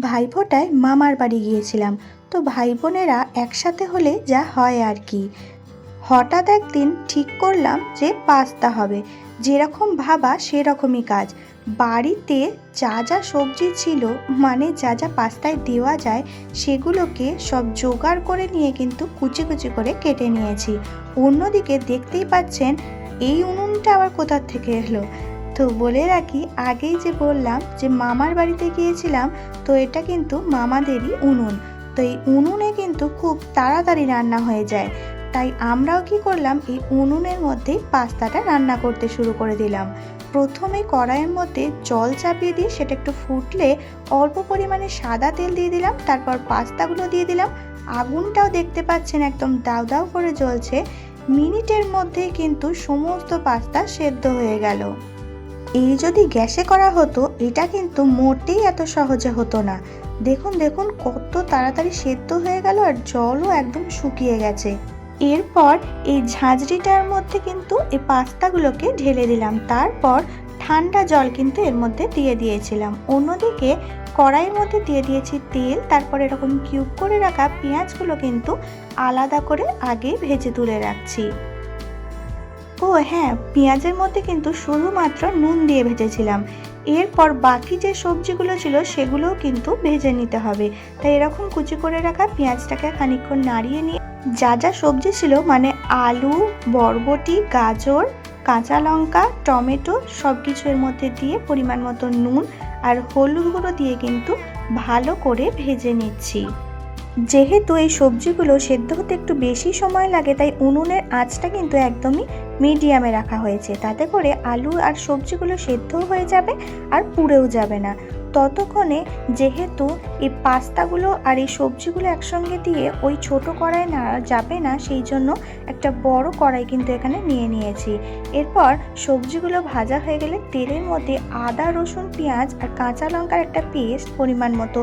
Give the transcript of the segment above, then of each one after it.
ভাইফোঁটায় মামার বাড়ি গিয়েছিলাম। তো ভাই বোনেরা একসাথে হলে যা হয় আর কি। হঠাৎ একদিন ঠিক করলাম যে পাস্তা হবে, যেরকম ভাবা সেরকমই কাজ। বাড়িতে যা যা সবজি ছিল, মানে যা যা পাস্তায় দেওয়া যায়, সেগুলোকে সব জোগাড় করে নিয়ে কিন্তু কুচি কুচি করে কেটে নিয়েছি। অন্যদিকে দেখতেই পাচ্ছেন এই উনুনটা আবার কোথা থেকে এলো। তো বলে রাখি, আগেই যে বললাম যে মামার বাড়িতে গিয়েছিলাম, তো এটা কিন্তু মামাদেরই উনুন। তো এই উনুনে কিন্তু খুব তাড়াতাড়ি রান্না হয়ে যায়। তাই আমরাও কি করলাম, এই উনুনের মধ্যেই পাস্তাটা রান্না করতে শুরু করে দিলাম। প্রথমে কড়াইয়ের মধ্যে জল চাপিয়ে দিয়ে সেটা একটু ফুটলে অল্প পরিমাণে সাদা তেল দিয়ে দিলাম। তারপর পাস্তাগুলো দিয়ে দিলাম। আগুনটাও দেখতে পাচ্ছেন একদম দাউ দাউ করে জ্বলছে। মিনিটের মধ্যেই কিন্তু সমস্ত পাস্তা সেদ্ধ হয়ে গেল। এই যদি গ্যাসে করা হতো, এটা কিন্তু মোটেই এত সহজে হতো না। দেখুন দেখুন কত তাড়াতাড়ি সেদ্ধ হয়ে গেল, আর জলও একদম শুকিয়ে গেছে। এরপর এই ঝাঁঝরিটার মধ্যে কিন্তু এই পাস্তাগুলোকে ঢেলে দিলাম। তারপর ঠান্ডা জল কিন্তু এর মধ্যে দিয়ে দিয়েছিলাম। অন্যদিকে কড়াইয়ের মধ্যে দিয়ে দিয়েছি তেল। তারপর এরকম কিউব করে রাখা পেঁয়াজগুলো কিন্তু আলাদা করে আগে ভেজে তুলে রাখছি। ও হ্যাঁ, পেঁয়াজের মধ্যে কিন্তু শুধুমাত্র নুন দিয়ে ভেজেছিলাম। এরপর বাকি যে সবজিগুলো ছিল সেগুলোও কিন্তু ভেজে নিতে হবে। তাই এরকম কুচি করে রাখা পেঁয়াজটাকে খানিকক্ষণ নাড়িয়ে নিয়ে যা যা সবজি ছিল, মানে আলু, বরবটি, গাজর, কাঁচা লঙ্কা, টমেটো, সব কিছু এর মধ্যে দিয়ে পরিমাণ মতো নুন আর হলুদ গুঁড়ো দিয়ে কিন্তু ভালো করে ভেজে নিচ্ছি। যেহেতু এই সবজিগুলো সেদ্ধ হতে একটু বেশি সময় লাগে, তাই উনুনের আঁচটা কিন্তু একদমই মিডিয়ামে রাখা হয়েছে। তাতে করে আলু আর সবজিগুলো সেদ্ধও হয়ে যাবে আর পুড়েও যাবে না। ততক্ষণে যেহেতু এই পাস্তাগুলো আর এই সবজিগুলো একসঙ্গে দিয়ে ওই ছোট কড়াই নাড়া যাবে না, সেই জন্য একটা বড় কড়াই কিন্তু এখানে নিয়ে নিয়েছি। এরপর সবজিগুলো ভাজা হয়ে গেলে তেলের মধ্যে আদা, রসুন, পেঁয়াজ আর কাঁচা লঙ্কার একটা পেস্ট, পরিমাণ মতো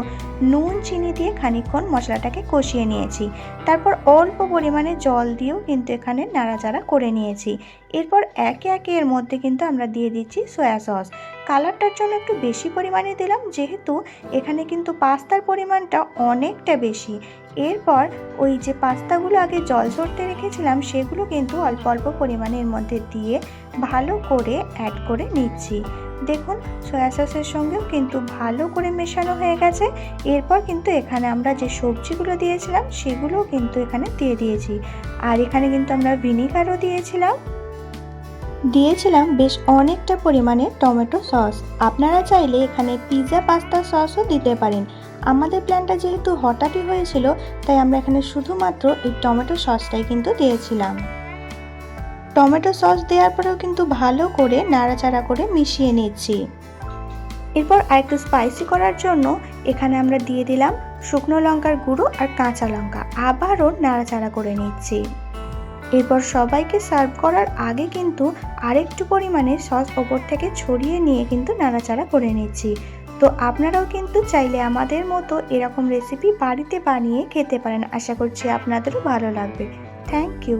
নুন, চিনি দিয়ে খানিকক্ষণ মশলাটাকে কষিয়ে নিয়েছি। তারপর অল্প পরিমাণে জল দিয়েও কিন্তু এখানে নাড়াচাড়া করে নিয়েছি। এরপর একে একে এর মধ্যে কিন্তু আমরা দিয়ে দিচ্ছি সয়া সস। কালারটার জন্য একটু বেশি পরিমাণে দিলাম, যেহেতু এখানে কিন্তু পাস্তার পরিমাণটা অনেকটা বেশি। এরপর ওই যে পাস্তাগুলো আগে জল ঝরতে রেখেছিলাম, সেগুলো কিন্তু অল্প অল্প পরিমাণের মধ্যে দিয়ে ভালো করে অ্যাড করে নিচ্ছি। দেখুন সয়া সসের সঙ্গেও কিন্তু ভালো করে মেশানো হয়ে গেছে। এরপর কিন্তু এখানে আমরা যে সবজিগুলো দিয়েছিলাম সেগুলোও কিন্তু এখানে দিয়ে দিয়েছি। আর এখানে কিন্তু আমরা ভিনিগারও দিয়েছিলাম বেশ অনেকটা পরিমাণে টমেটো সস। আপনারা চাইলে এখানে পিৎজা পাস্তা সসও দিতে পারেন। আমাদের প্ল্যানটা যেহেতু হঠাৎই হয়েছিল, তাই আমরা এখানে শুধুমাত্র এই টমেটো সসটাই কিন্তু দিয়েছিলাম। টমেটো সস দেওয়ার পরেও কিন্তু ভালো করে নাড়াচাড়া করে মিশিয়ে নিচ্ছি। এরপর আরেকটু স্পাইসি করার জন্য এখানে আমরা দিয়ে দিলাম শুকনো লঙ্কার গুঁড়ো আর কাঁচা লঙ্কা। আবারও নাড়াচাড়া করে নিচ্ছি। এরপর সবাইকে সার্ভ করার আগে কিন্তু আরেকটু পরিমাণে সস ওপর থেকে ছড়িয়ে নিয়ে কিন্তু নাড়াচাড়া করে নিচ্ছি। তো আপনারাও কিন্তু চাইলে আমাদের মতো এরকম রেসিপি বাড়িতে বানিয়ে খেতে পারেন। আশা করছি আপনাদেরও ভালো লাগবে। Thank you.